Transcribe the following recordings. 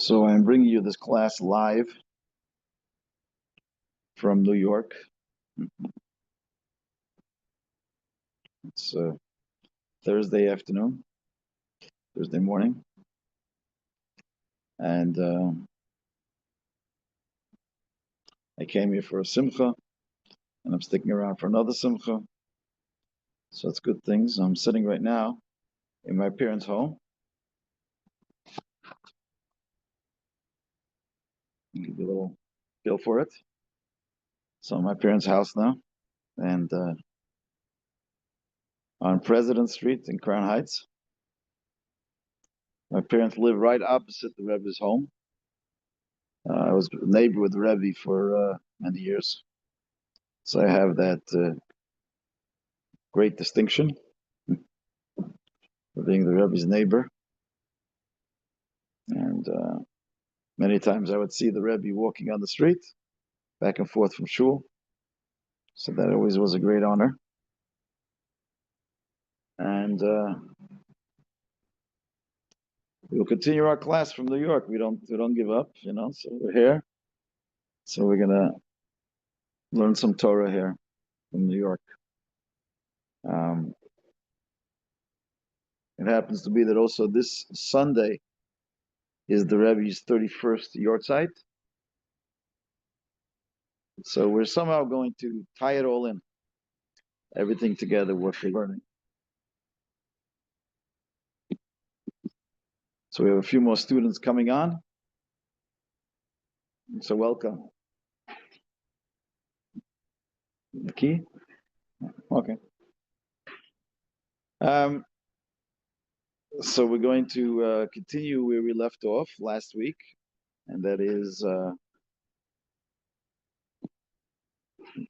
So I'm bringing you this class live from New York. It's Thursday afternoon, Thursday morning, and I came here for a simcha, and I'm sticking around for another simcha. So it's good things. I'm sitting right now in my parents' home. I'll give you a little feel for it. So my parents' house now, and on President Street in Crown Heights. My parents live right opposite the Rebbe's home. I was a neighbor with the Rebbe for many years, so I have that great distinction for being the Rebbe's neighbor. And many times I would see the Rebbe walking on the street, back and forth from shul. So that always was a great honor. And we'll continue our class from New York. We don't give up, So we're here. So we're gonna learn some Torah here from New York. It happens to be that also this Sunday is the Rebbe's 31st Yortzeit. So we're somehow going to tie it all in, everything together, what we're learning. So we have a few more students coming on. So welcome. The key? Okay. So we're going to continue where we left off last week, and that is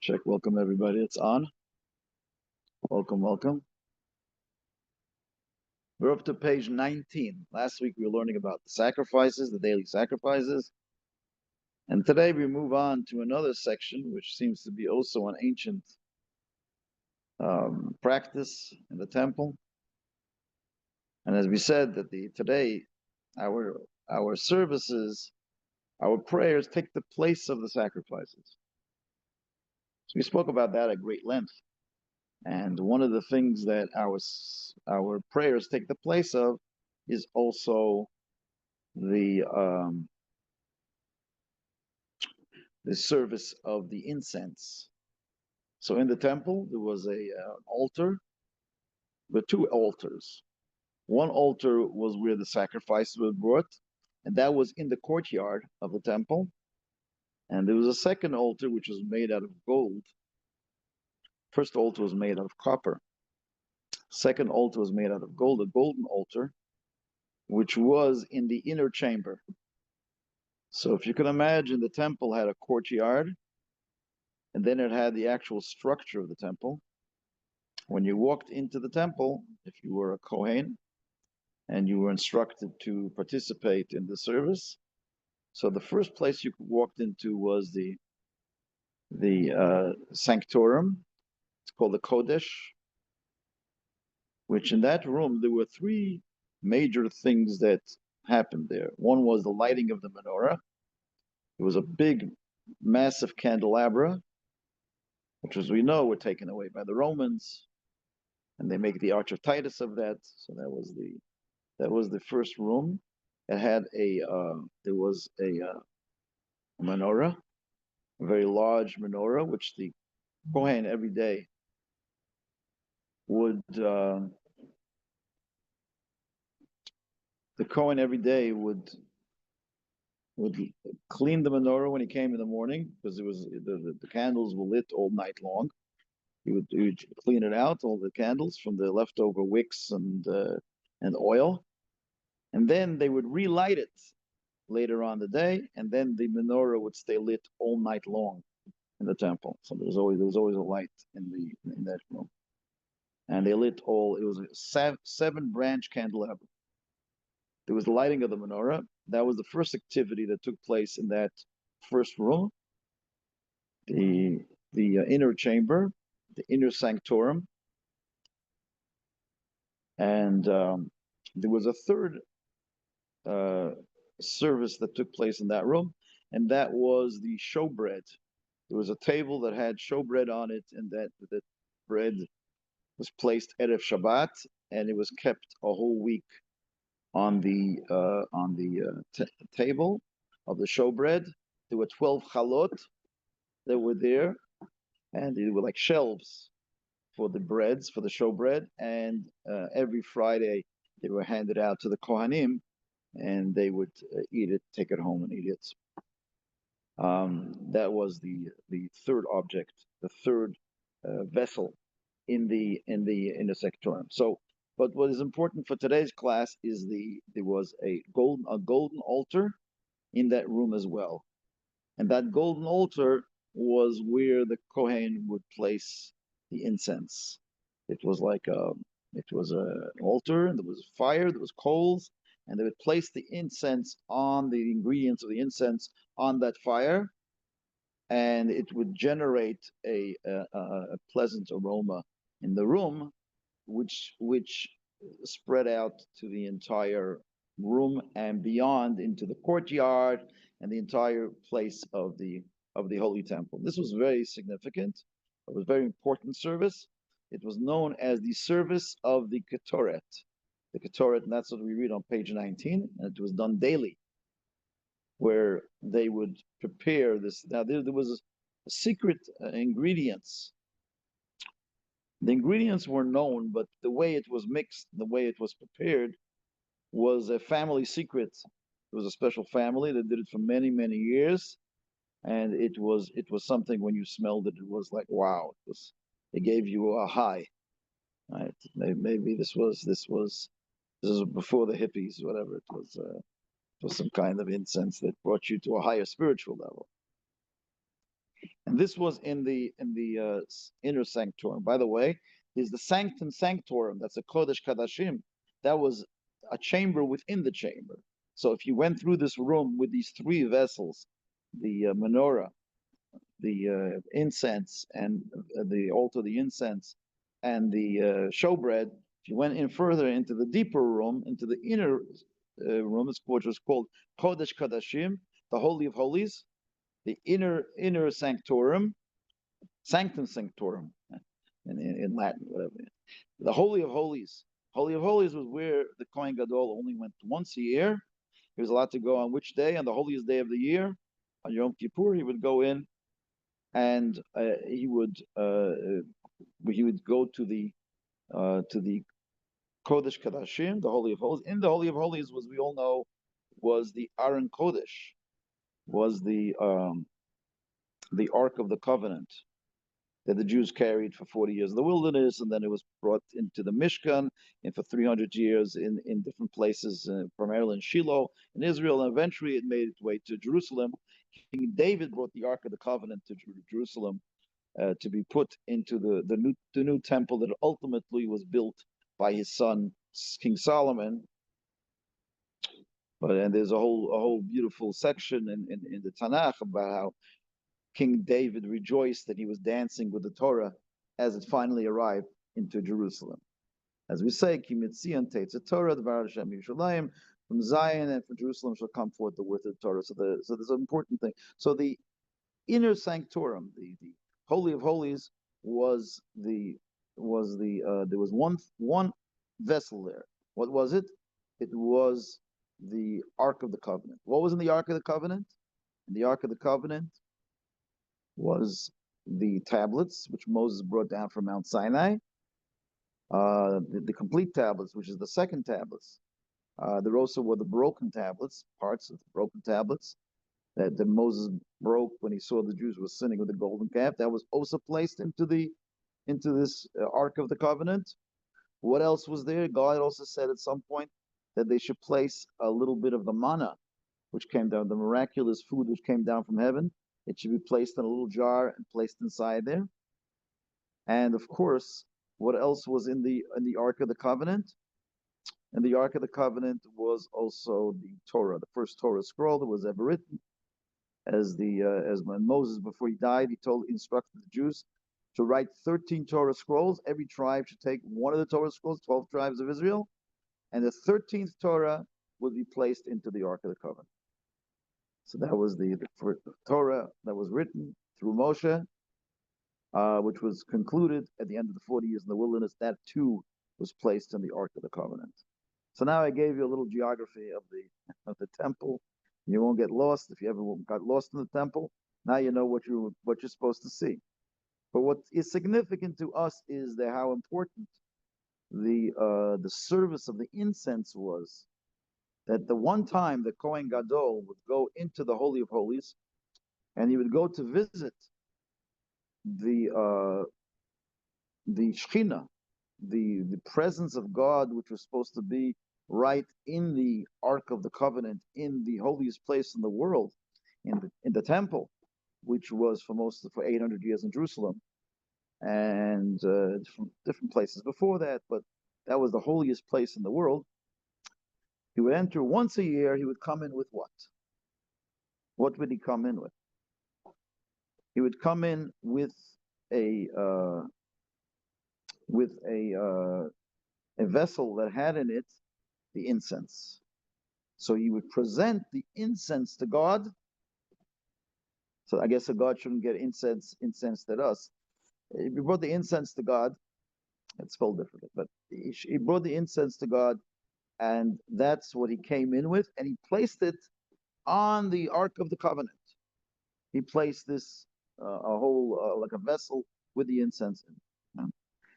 check. Welcome everybody. It's on. Welcome, welcome. We're up to page 19. Last week we were learning about the sacrifices, the daily sacrifices, and today we move on to another section, which seems to be also an ancient practice in the temple. And as we said, that today our services, our prayers take the place of the sacrifices. So we spoke about that at great length. And one of the things that our prayers take the place of is also the service of the incense. So in the temple there was an altar, but two altars. One altar was where the sacrifices were brought, and that was in the courtyard of the temple. And there was a second altar which was made out of gold. First altar was made out of copper. Second altar was made out of gold, a golden altar, which was in the inner chamber. So if you can imagine, the temple had a courtyard, and then it had the actual structure of the temple. When you walked into the temple, if you were a Kohen, and you were instructed to participate in the service, so the first place you walked into was the sanctorum. It's called the Kodesh, which in that room there were three major things that happened there. One was the lighting of the menorah. It was a big, massive candelabra, which, as we know, were taken away by the Romans, and they make the Arch of Titus of that. So that was the first room. It had there was a menorah, a very large menorah, which the Kohen every day would the Kohen every day would clean the menorah when he came in the morning, because it was the candles were lit all night long. He would clean it out, all the candles from the leftover wicks and oil, and then they would relight it later on the day, and then the menorah would stay lit all night long in the temple. So there was always a light in that room, and they lit all. It was a 7-branch candelabra. There was the lighting of the menorah. That was the first activity that took place in that first room, the inner chamber, the inner sanctorum, and there was a third service that took place in that room, and that was the showbread. There was a table that had showbread on it, and that bread was placed Erev Shabbat, and it was kept a whole week on the table of the showbread. There were 12 chalot that were there, and they were like shelves for the breads, for the showbread, and every Friday they were handed out to the Kohanim, and they would eat it, take it home and eat it. That was the third object, the third vessel in the sectorum. So, but what is important for today's class is there was a golden altar in that room as well, and that golden altar was where the Kohen would place the incense. It was like it was an altar, and there was fire, there was coals, and they would place the incense on the ingredients of the incense on that fire, and it would generate a pleasant aroma in the room, which spread out to the entire room and beyond into the courtyard and the entire place of the holy temple. This was very significant. It was a very important service. It was known as the service of the Ketoret. The Ketoret, and that's what we read on page 19, and it was done daily, where they would prepare this. Now, there was a secret ingredients. The ingredients were known, but the way it was mixed, the way it was prepared, was a family secret. It was a special family that did it for many, many years, and it was something. When you smelled it, it was like, wow! It gave you a high. Right? Maybe this was before the hippies, whatever. It was some kind of incense that brought you to a higher spiritual level. And this was in the inner sanctorum. By the way, is the sanctum sanctorum. That's a kodesh kadashim. That was a chamber within the chamber. So if you went through this room with these three vessels, the menorah, the incense, and the altar, the incense, and the showbread, if you went in further into the deeper room, into the inner room, which was called kodesh kadashim, the holy of holies, the inner sanctorum, sanctum sanctorum, in Latin, whatever. The holy of holies. Holy of holies was where the Kohen Gadol only went once a year. He was allowed to go on which day? On the holiest day of the year, on Yom Kippur. He would go in, and he would go to the Kodesh Kadashim, the Holy of Holies. In the Holy of Holies, as we all know, was the Aron Kodesh, was the Ark of the Covenant that the Jews carried for 40 years in the wilderness, and then it was brought into the Mishkan, and for 300 years in different places, primarily in Shiloh, in Israel, and eventually it made its way to Jerusalem. King David brought the Ark of the Covenant to Jerusalem to be put into the new temple that ultimately was built by his son, King Solomon. And there's a whole beautiful section in the Tanakh about how King David rejoiced that he was dancing with the Torah as it finally arrived into Jerusalem. As we say, Ki mitzion tetzeh Torah, Dvar Hashem Yerushalayim, from Zion and from Jerusalem shall come forth the word of the Torah. So there's an important thing. So the inner sanctorum, the Holy of Holies, was there was one vessel there. What was it? It was the Ark of the Covenant. What was in the Ark of the Covenant? In the Ark of the Covenant was the tablets which Moses brought down from Mount Sinai, the complete tablets, which is the second tablets. There also were the broken tablets, parts of the broken tablets that Moses broke when he saw the Jews were sinning with the golden calf. That was also placed into this Ark of the Covenant. What else was there? God also said at some point that they should place a little bit of the manna, which came down, the miraculous food which came down from heaven. It should be placed in a little jar and placed inside there. And of course, what else was in the Ark of the Covenant? And the Ark of the Covenant was also the Torah, the first Torah scroll that was ever written. As when Moses, before he died, he instructed the Jews to write 13 Torah scrolls. Every tribe should take one of the Torah scrolls, 12 tribes of Israel. And the 13th Torah would be placed into the Ark of the Covenant. So that was the Torah that was written through Moshe, which was concluded at the end of the 40 years in the wilderness. That too was placed in the Ark of the Covenant. So now I gave you a little geography of the temple. You won't get lost if you ever got lost in the temple. Now you know what you're supposed to see. But what is significant to us is how important the service of the incense was. That the one time the Kohen Gadol would go into the Holy of Holies, and he would go to visit the Shekhinah, the presence of God, which was supposed to be right in the Ark of the Covenant, in the holiest place in the world, in the temple, which was for 800 years in Jerusalem, and different places before that, but that was the holiest place in the world. He would enter once a year. He would come in with what? What would he come in with? He would come in with a vessel that had in it the incense. So he would present the incense to God. So I guess a God shouldn't get incense at us. He brought the incense to God. It's spelled differently, but he brought the incense to God, and that's what he came in with, and he placed it on the Ark of the Covenant. He placed this a whole like a vessel with the incense in it.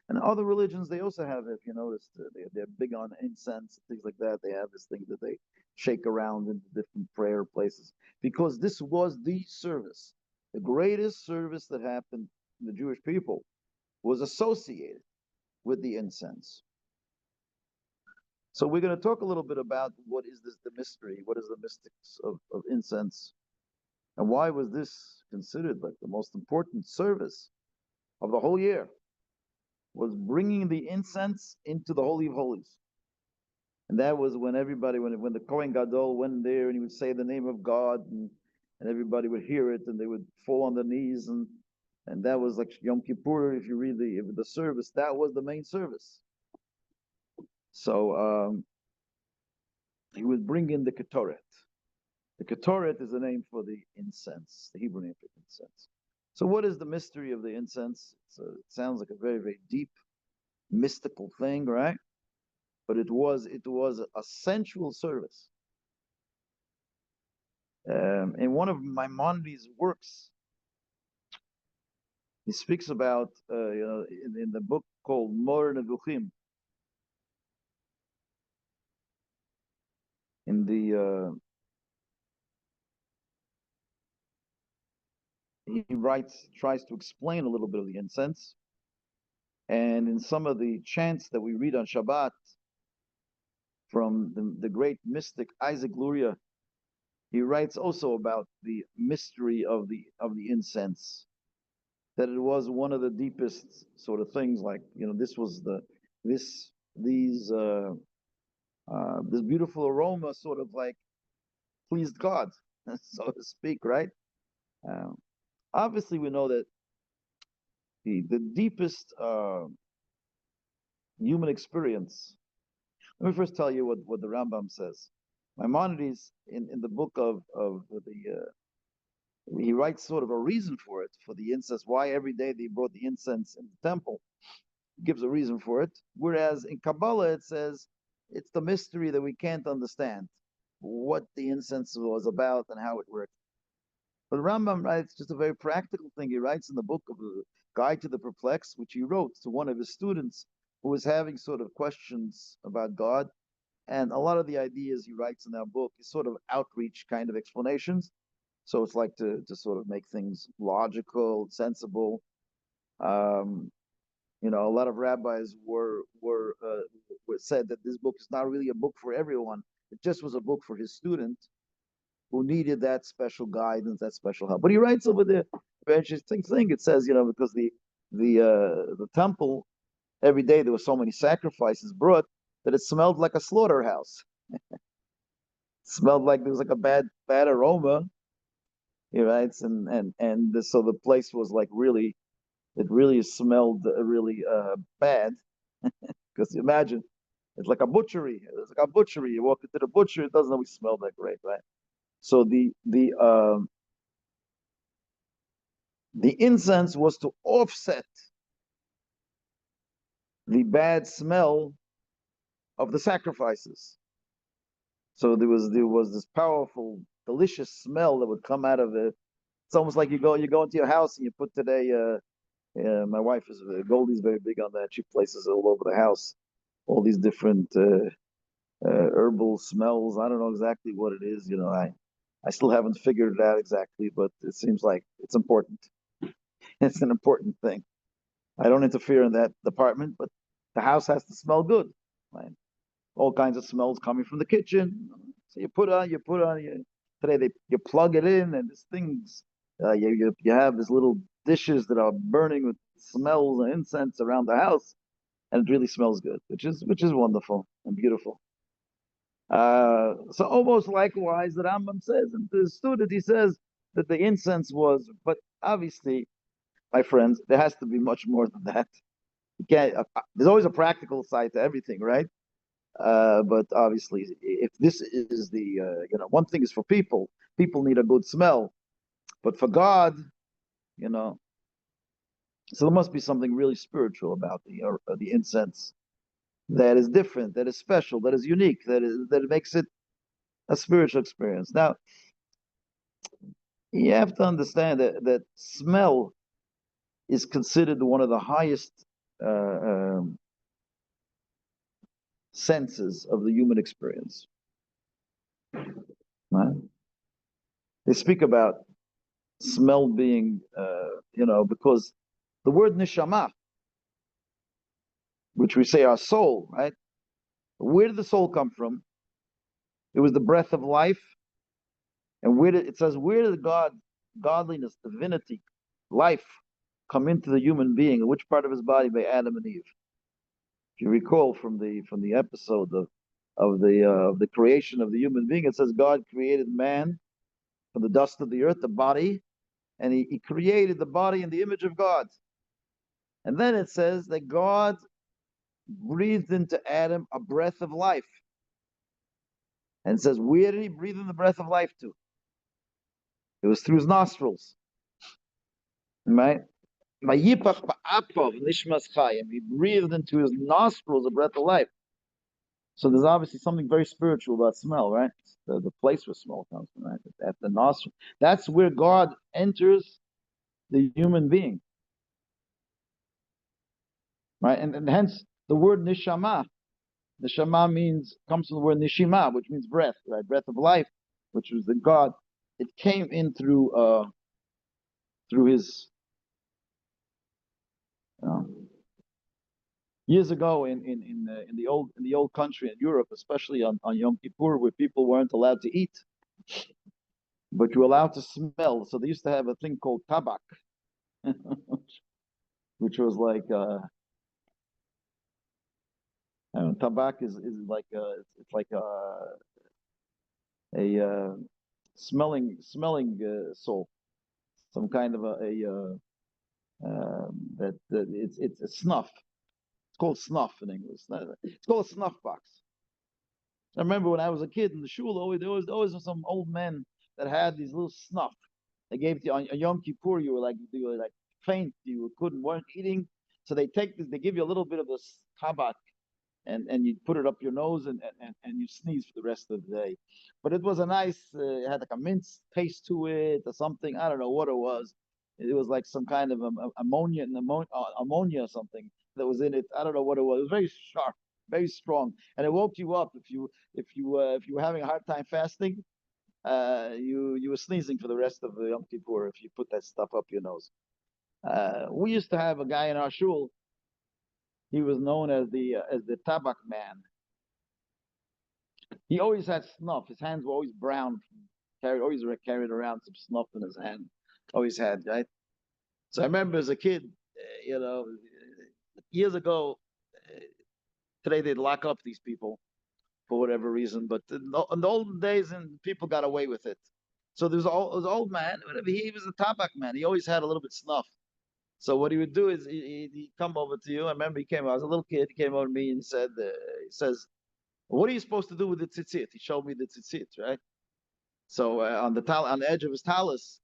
And other religions, they also have, if you noticed, they're big on incense, things like that. They have this thing that they shake around in different prayer places, because this was the service. The greatest service that happened to the Jewish people was associated with the incense. So we're going to talk a little bit about what is the mystery, what is the mystics of incense, and why was this considered like the most important service of the whole year, was bringing the incense into the Holy of Holies. And that was when everybody, when the Kohen Gadol went there and he would say the name of God, and everybody would hear it, and they would fall on their knees, and that was like Yom Kippur. If you read the service, that was the main service. So he would bring in the Ketoret. The Ketoret is the name for the incense, the Hebrew name for incense. So what is the mystery of the incense? It sounds like a very, very deep, mystical thing, right? But it was a sensual service. In one of Maimonides' works, he speaks about, in the book called Mor Nevuchim, in the he tries to explain a little bit of the incense, and in some of the chants that we read on Shabbat from the great mystic Isaac Luria, he writes also about the mystery of the incense, that it was one of the deepest sort of things. Like, this was this beautiful aroma sort of like pleased God, so to speak, right? Obviously, we know that the deepest human experience. Let me first tell you what the Rambam says. Maimonides, in the book of he writes sort of a reason for it, for the incense, why every day they brought the incense in the temple. He gives a reason for it. Whereas in Kabbalah it says it's the mystery that we can't understand, what the incense was about and how it worked. But Rambam writes just a very practical thing. He writes in the book of the Guide to the Perplexed, which he wrote to one of his students who was having sort of questions about God. And a lot of the ideas he writes in that book is sort of outreach kind of explanations. So it's like to sort of make things logical, sensible. A lot of rabbis were said that this book is not really a book for everyone. It just was a book for his student who needed that special guidance, that special help. But he writes over there a very interesting thing. It says, because the temple, every day there were so many sacrifices brought that it smelled like a slaughterhouse. It smelled like there was like a bad aroma. He writes, so the place was like it really smelled really bad. Because imagine It's like a butchery. It's like a butchery. You walk into the butcher, it doesn't always smell that great, right? So the incense was to offset the bad smell of the sacrifices. So there was this powerful, delicious smell that would come out of it. It's almost like you go into your house and you put today. My wife is Goldie's very big on that. She places it all over the house, all these different herbal smells. I don't know exactly what it is. I still haven't figured it out exactly, but it seems like it's important. It's an important thing. I don't interfere in that department, but the house has to smell good. Right? All kinds of smells coming from the kitchen. So today you plug it in, and this things you have these little dishes that are burning with smells and incense around the house, and it really smells good, which is wonderful and beautiful. So almost likewise, the Rambam says, and the student he says that the incense was, but obviously, my friends, there has to be much more than that. You can't. There's always a practical side to everything, right? But obviously, if this is one thing is for people need a good smell, but for God, you know, so there must be something really spiritual about the incense that is different, that is special, that is unique, that makes it a spiritual experience. Now, you have to understand that smell is considered one of the highest uh, um, senses of the human experience. Right? They speak about smell being, because the word neshama, which we say our soul, right? Where did the soul come from? It was the breath of life. And it says, where did godliness, divinity, life come into the human being? In which part of his body? By Adam and Eve. If you recall from the episode of the creation of the human being, it says God created man from the dust of the earth, the body, and he created the body in the image of God. And then it says that God breathed into Adam a breath of life. And it says, where did he breathe in the breath of life to? It was through his nostrils. Right? He breathed into his nostrils a breath of life. So there's obviously something very spiritual about smell, right? The place where smell comes from, right? At the nostril. That's where God enters the human being. Right? And hence the word nishama. Neshama comes from the word nishima, which means breath, right? Breath of life, which was the God. It came in through his years ago in the old country in Europe, especially on Yom Kippur, where people weren't allowed to eat, but you're allowed to smell. So they used to have a thing called tabak, which was like I don't know, tabak is like it's like a smelling salt, some kind of that it's a snuff. It's called snuff in English. It's called a snuff box. I remember when I was a kid in the shul, there was some old men that had these little snuff. They gave it to you on Yom Kippur. You were like faint. You weren't eating. So they take this. They give you a little bit of this tabak, and you put it up your nose, and you sneeze for the rest of the day. But it was a nice. It had like a mint taste to it or something. I don't know what it was. It was like some kind of ammonia or something that was in it. I don't know what it was. It was very sharp, very strong, and it woke you up if you were having a hard time fasting. You were sneezing for the rest of the Yom Kippur if you put that stuff up your nose. We used to have a guy in our shul. He was known as the tabak man. He always had snuff. His hands were always brown. Always carried around some snuff in his hand. Always had, right? So I remember as a kid, years ago. Today they'd lock up these people for whatever reason, but in the olden days, and people got away with it. So there's an old man. Whatever, he was a tabak man. He always had a little bit snuff. So what he would do is he'd come over to you. I remember he came. I was a little kid. He came over to me and he said, he says, "What are you supposed to do with the tzitzit?" He showed me the tzitzit, right? So on on the edge of his talus,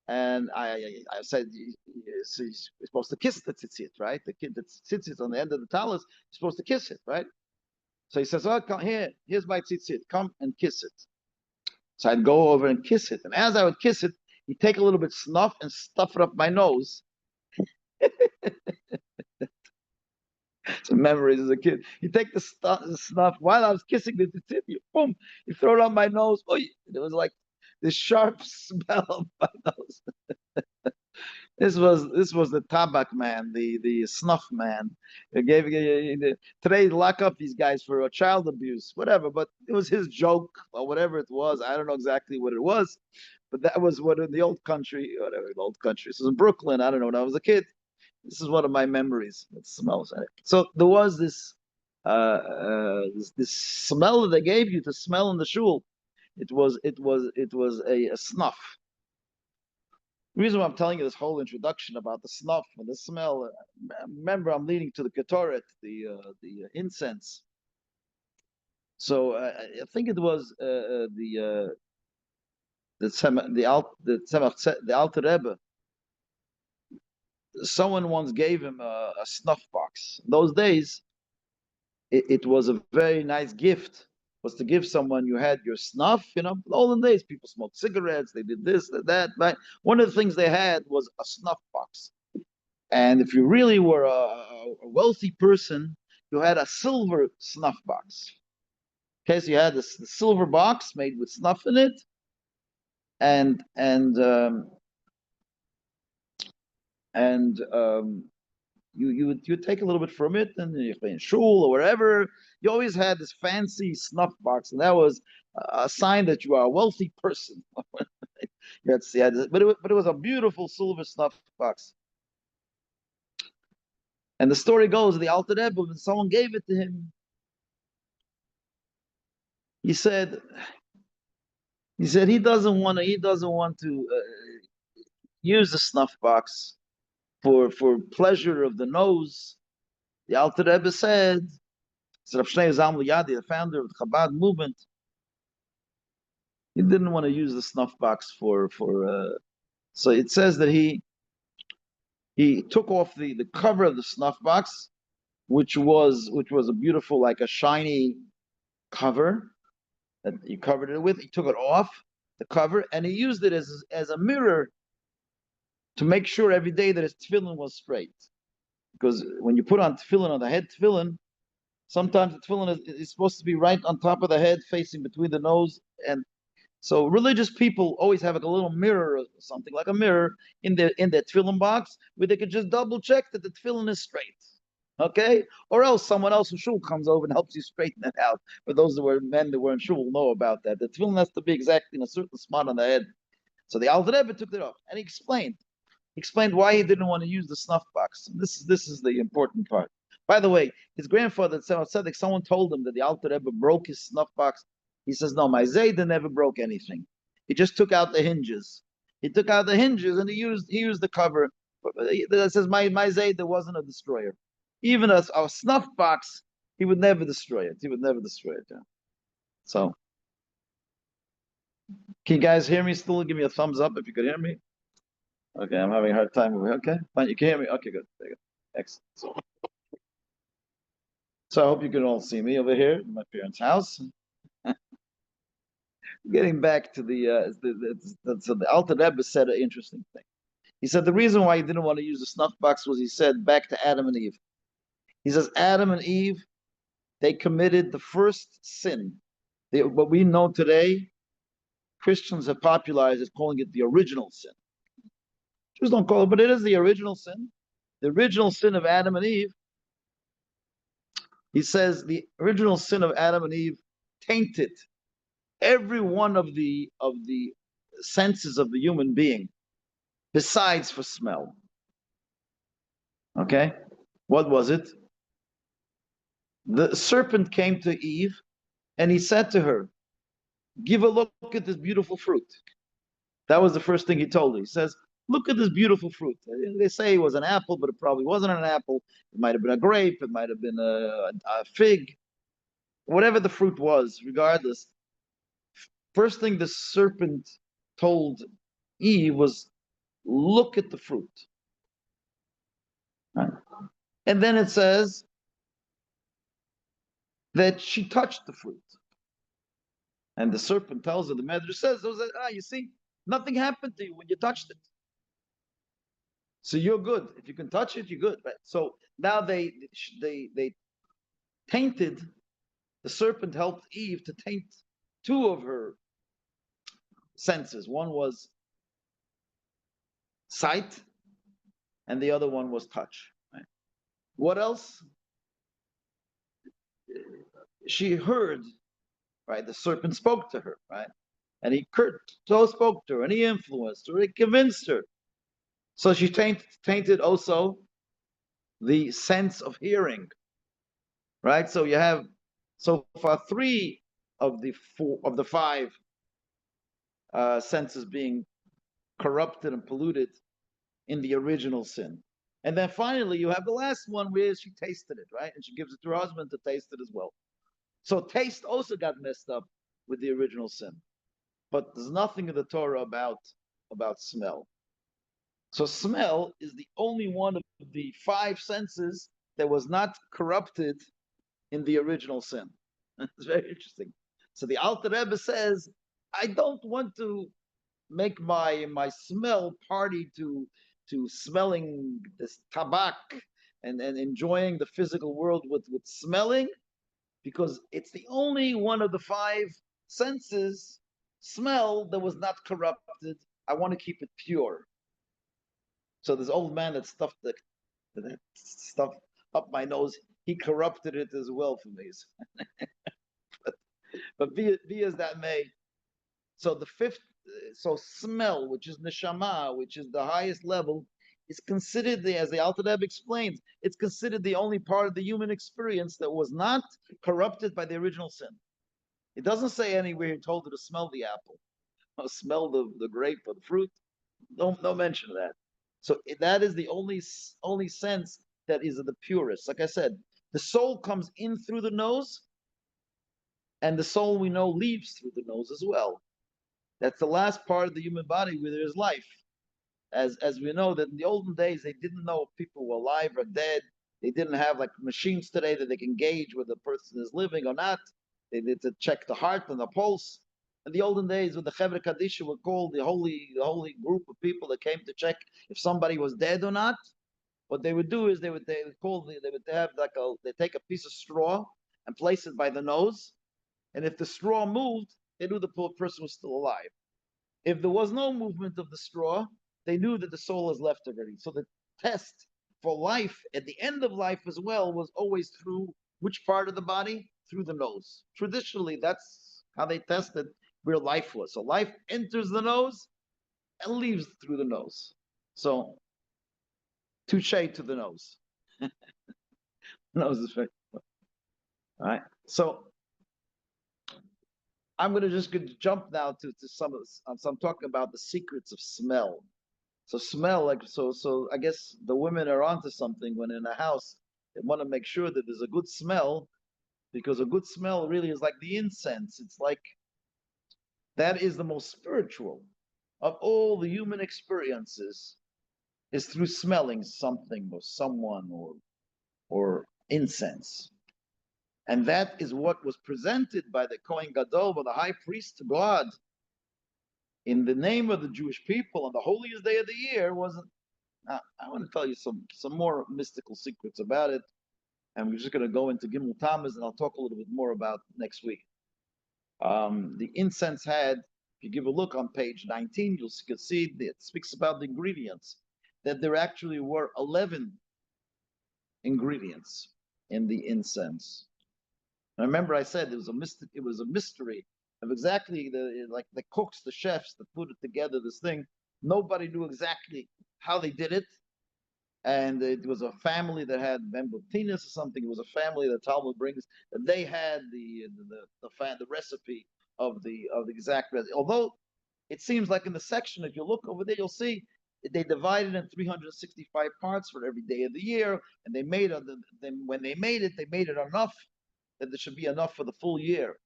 and I said, he's supposed to kiss the tzitzit, right? The kid, the tzitzit on the end of the talus, he's supposed to kiss it, right? So he says, "Oh, come here. Here's my tzitzit. Come and kiss it." So I'd go over and kiss it, and as I would kiss it, he'd take a little bit of snuff and stuff it up my nose. Some memories as a kid. You take the snuff while I was kissing the tip, you boom, you throw it on my nose. Oh, it was like this sharp smell of my nose. This was the tabak man, the snuff man. Today lock up these guys for child abuse, whatever. But it was his joke or whatever it was. I don't know exactly what it was, but that was what in the old country, whatever the old country. This was in Brooklyn. I don't know when I was a kid. This is one of my memories. It smells. So there was this smell that they gave you to smell in the shul. It was a snuff. The reason why I'm telling you this whole introduction about the snuff and the smell. Remember, I'm leading to the ketoret, the incense. So I think it was the Alter Rebbe. Someone once gave him a snuff box. In those days, it was a very nice gift. Was to give someone you had your snuff. In the olden days, people smoked cigarettes. They did this, that. Right? One of the things they had was a snuff box. And if you really were a wealthy person, you had a silver snuff box. Okay, so you had this silver box made with snuff in it, and you take a little bit from it, and you in shul or wherever. You always had this fancy snuff box, and that was a sign that you are a wealthy person. But it was a beautiful silver snuff box. And the story goes, the Alter Rebbe, when someone gave it to him, he said he doesn't want to use the snuff box for pleasure of the nose. The Alter Rebbe said, Rav Shnei Zalman Yadi, the founder of the Chabad movement, he didn't want to use the snuff box for. So it says that he took off the cover of the snuff box, which was a beautiful, like a shiny cover that he covered it with. He took it off the cover and he used it as a mirror to make sure every day that his tefillin was straight. Because when you put on tefillin, on the head tefillin, sometimes the tefillin is supposed to be right on top of the head, facing between the nose. And so religious people always have like a little mirror or something, like a mirror in their tefillin box, where they could just double check that the tefillin is straight. Okay? Or else someone else in shul comes over and helps you straighten it out. For those that were men that were in shul know about that. The tefillin has to be exactly in a certain spot on the head. So the Alter Rebbe took it off and he explained why he didn't want to use the snuff box. This is the important part. By the way, his grandfather said someone told him that the Alter Rebbe broke his snuff box. He says, no, my Zayda never broke anything. He just took out the hinges. He took out the hinges and he used the cover. That says my Zayda wasn't a destroyer. Even a snuff box, he would never destroy it. He would never destroy it. Yeah. So, can you guys hear me still? Give me a thumbs up if you could hear me. Okay, I'm having a hard time over here. Okay, fine. You can hear me? Okay, good. There you go. Excellent. So I hope you can all see me over here in my parents' house. Getting back to so the Alter Rebbe said an interesting thing. He said the reason why he didn't want to use the snuff box was, he said, back to Adam and Eve. He says Adam and Eve, they committed the first sin. What we know today, Christians have popularized as calling it the original sin. Jews don't call it, but it is the original sin. The original sin of Adam and Eve. He says the original sin of Adam and Eve tainted every one of the senses of the human being, besides for smell. Okay, what was it? The serpent came to Eve, and he said to her, "Give a look at this beautiful fruit." That was the first thing he told her. He says, Look at this beautiful fruit. They say it was an apple, but it probably wasn't an apple. It might have been a grape. It might have been a fig. Whatever the fruit was, regardless. First thing the serpent told Eve was, look at the fruit. Right? And then it says that she touched the fruit. And the serpent tells her, the Medrash says, you see, nothing happened to you when you touched it. So you're good. If you can touch it, you're good. Right? So now they tainted, the serpent helped Eve to taint two of her senses. One was sight, and the other one was touch. Right? What else? She heard, right? The serpent spoke to her, right? And he so spoke to her, and he influenced her, he convinced her. So she tainted also the sense of hearing, right? So you have so far three of the five senses being corrupted and polluted in the original sin. And then finally, you have the last one where she tasted it, right? And she gives it to her husband to taste it as well. So taste also got messed up with the original sin. But there's nothing in the Torah about smell. So smell is the only one of the five senses that was not corrupted in the original sin. It's very interesting. So the Alter Rebbe says, I don't want to make my smell party to smelling this tabak and enjoying the physical world with smelling, because it's the only one of the five senses, smell, that was not corrupted. I want to keep it pure. So this old man that stuffed that stuff up my nose, he corrupted it as well for me. but be as that may. So the fifth, so smell, which is neshama, which is the highest level, is considered as the Alter Rebbe explains, it's considered the only part of the human experience that was not corrupted by the original sin. It doesn't say anywhere he told her to smell the apple, or smell the grape or the fruit. No mention of that. So that is the only sense that is the purest. Like I said, the soul comes in through the nose, and the soul we know leaves through the nose as well. That's the last part of the human body where there is life. As we know that in the olden days they didn't know if people were alive or dead. They didn't have like machines today that they can gauge whether a person is living or not. They need to check the heart and the pulse. In the olden days, when the Chevra Kadisha were called the holy group of people that came to check if somebody was dead or not, what they would do is they would have they take a piece of straw and place it by the nose, and if the straw moved, they knew the poor person was still alive. If there was no movement of the straw, they knew that the soul has left already. So the test for life at the end of life as well was always through which part of the body? Through the nose. Traditionally, that's how they tested where life was. So life enters the nose and leaves through the nose. So touche to the nose. Nose is very all right. So I'm going to just jump now to some of this. So I'm talking about the secrets of smell. So smell, like so I guess the women are onto something when in a house they want to make sure that there's a good smell, because a good smell really is like the incense. It's like that is the most spiritual of all the human experiences, is through smelling something or someone or incense. And that is what was presented by the Kohen Gadol, by the high priest to God, in the name of the Jewish people on the holiest day of the year. I want to tell you some more mystical secrets about it, and we're just going to go into Gimel Tammuz, and I'll talk a little bit more about next week. The incense had, if you give a look on page 19, you'll see it speaks about the ingredients, that there actually were 11 ingredients in the incense. And remember, I said it was a mystery of exactly the cooks, the chefs that put it together. This thing, nobody knew exactly how they did it, and it was a family that had Bambutinus or something. It was a family that Talmud brings that they had the recipe of the exact recipe. Although it seems like in the section, if you look over there, you'll see They divided in 365 parts for every day of the year, and they made it. When they made it enough that there should be enough for the full year.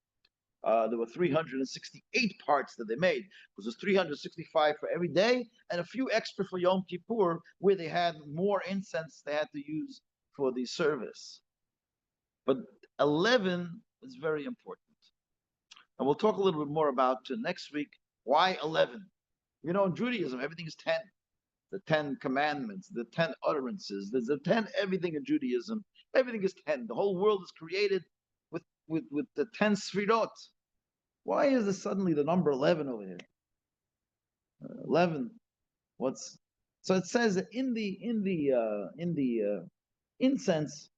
There were 368 parts that they made, because there's 365 for every day, and a few extra for Yom Kippur, where they had more incense they had to use for the service. But 11 is very important. And we'll talk a little bit more about next week why 11. You know, in Judaism, everything is 10. The 10 commandments, the 10 utterances, there's the 10 everything in Judaism. Everything is 10. The whole world is created with the 10 sfirot. Why is this suddenly the number 11 over here? 11. What's so it says that in the incense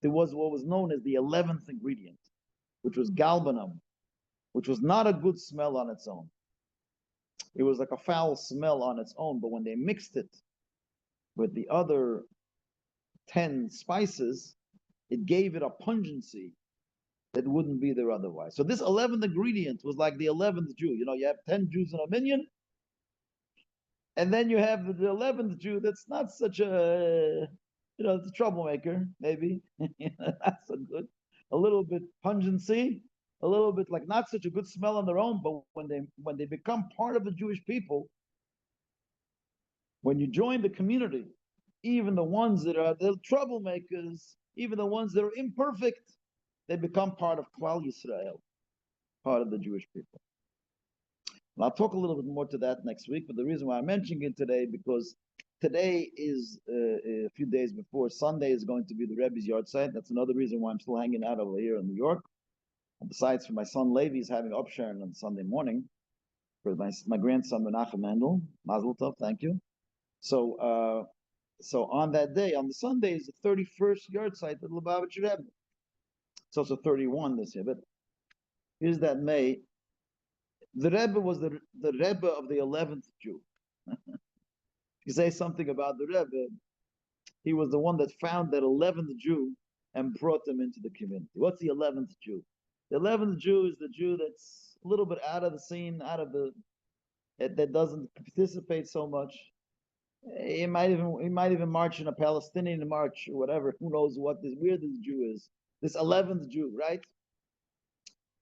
there was what was known as the 11th ingredient, which was galbanum, which was not a good smell on its own. It was like a foul smell on its own, but when they mixed it with the other 10 spices, it gave it a pungency that wouldn't be there otherwise. So this 11th ingredient was like the 11th Jew. You know, you have 10 Jews in a minyan, and then you have the 11th Jew that's not such a, the troublemaker, maybe. Not so good. A little bit pungency, a little bit like not such a good smell on their own, but when they become part of the Jewish people, when you join the community, even the ones that are the troublemakers, even the ones that are imperfect, they become part of Klal Yisrael, part of the Jewish people. And I'll talk a little bit more to that next week, but the reason why I'm mentioning it today, because today is a few days before Sunday is going to be the Rebbe's yard site. That's another reason why I'm still hanging out over here in New York. And besides, for my son Levi is having upsharing on Sunday morning, for my grandson Menachem Mendel, Mazel Tov, thank you. So on that day, on the Sunday, is the 31st yard site of Lubavitcher Rebbe. It's also 31 this year, but here's that May. The Rebbe was the Rebbe of the 11th Jew. You say something about the Rebbe, he was the one that found that 11th Jew and brought them into the community. What's the 11th Jew? The 11th Jew is the Jew that's a little bit out of the scene, that doesn't participate so much. He might even march in a Palestinian march or whatever. Who knows where this Jew is? This 11th Jew, right?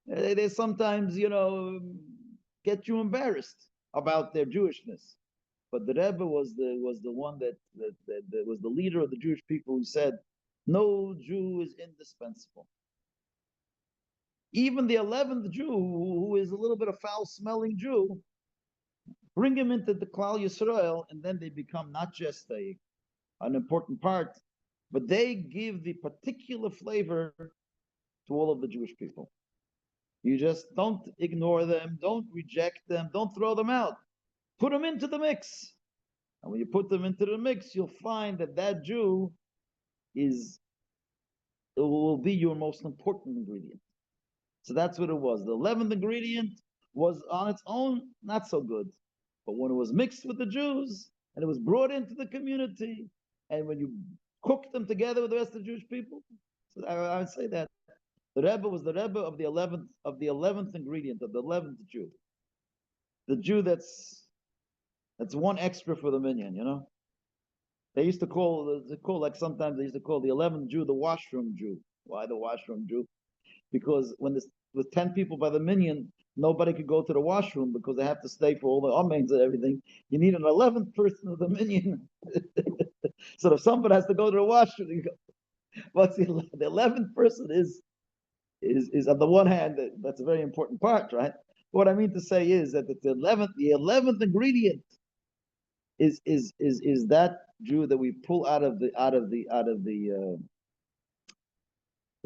They sometimes, get you embarrassed about their Jewishness. But the Rebbe was the one that was the leader of the Jewish people who said, no Jew is indispensable. Even the 11th Jew, who is a little bit of foul-smelling Jew, bring him into the Klal Yisrael, and then they become not just an important part, but they give the particular flavor to all of the Jewish people. You just don't ignore them, don't reject them, don't throw them out. Put them into the mix. And when you put them into the mix, you'll find that Jew will be your most important ingredient. So that's what it was. The 11th ingredient was on its own not so good. But when it was mixed with the Jews, and it was brought into the community, and when you cook them together with the rest of the Jewish people, so I would say that the Rebbe was the Rebbe of the 11th ingredient, of the 11th Jew. The Jew that's one extra for the minyan, They used to call like sometimes they used to call the 11th Jew the washroom Jew. Why the washroom Jew? Because when with 10 people by the minyan, nobody could go to the washroom because they have to stay for all the amens and everything. You need an 11th person of the minyan. So if somebody has to go to the washroom, you go, what's the 11th person is on the one hand, that's a very important part, right? What I mean to say is that the 11th ingredient is that Jew that we pull out of the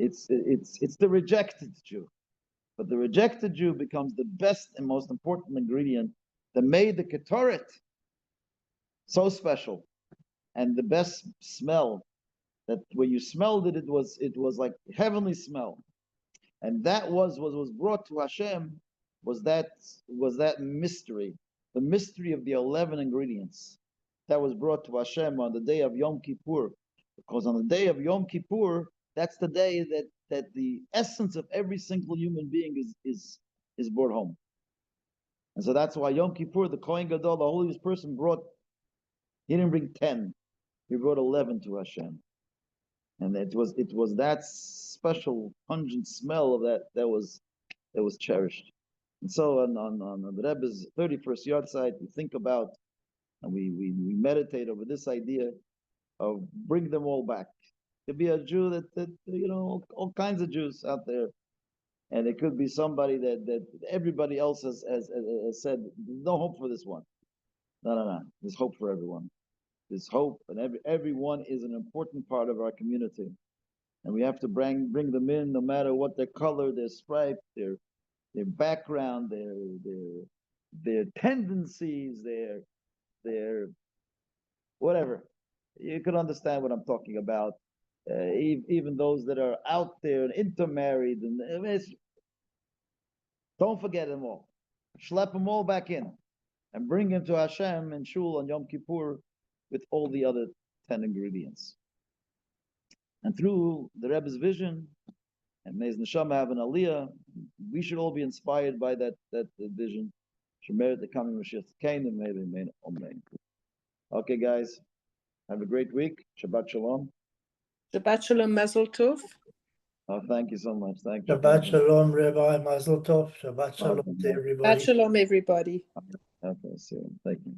it's the rejected Jew. But the rejected Jew becomes the best and most important ingredient that made the Ketoret so special, and the best smell, that when you smelled it, it was like heavenly smell. And that was brought to Hashem, was that mystery, the mystery of the 11 ingredients that was brought to Hashem on the day of Yom Kippur. Because on the day of Yom Kippur, that's the day that the essence of every single human being is brought home. And so that's why Yom Kippur, the Kohen Gadol, the holiest person, brought He didn't bring 10. He brought 11 to Hashem. And it was that special pungent smell of that was cherished. And so on the Rebbe's 31st yard site, we think about and we meditate over this idea of bring them all back. To be a Jew that all kinds of Jews out there, and it could be somebody that everybody else has said no hope for this one. No. There's hope for everyone. There's hope, and everyone is an important part of our community, and we have to bring them in, no matter what their color, their stripe, their background, their tendencies, their whatever. You can understand what I'm talking about. Even those that are out there and intermarried, and don't forget them all. Schlep them all back in, and bring them to Hashem and Shul on Yom Kippur with all the other 10 ingredients. And through the Rebbe's vision, and may his neshama have an aliyah, we should all be inspired by that vision. Should merit the coming Mashiach Tkeinim, may they remain. Amen. Okay, guys, have a great week. Shabbat Shalom. Shabbat Shalom, Mazel Tov. Oh, thank you so much. Thank you. Shabbat Shalom, Rabbi. Mazel Tov. Shabbat Shalom to everybody. Shabbat Shalom, everybody. Okay, see you. Thank you.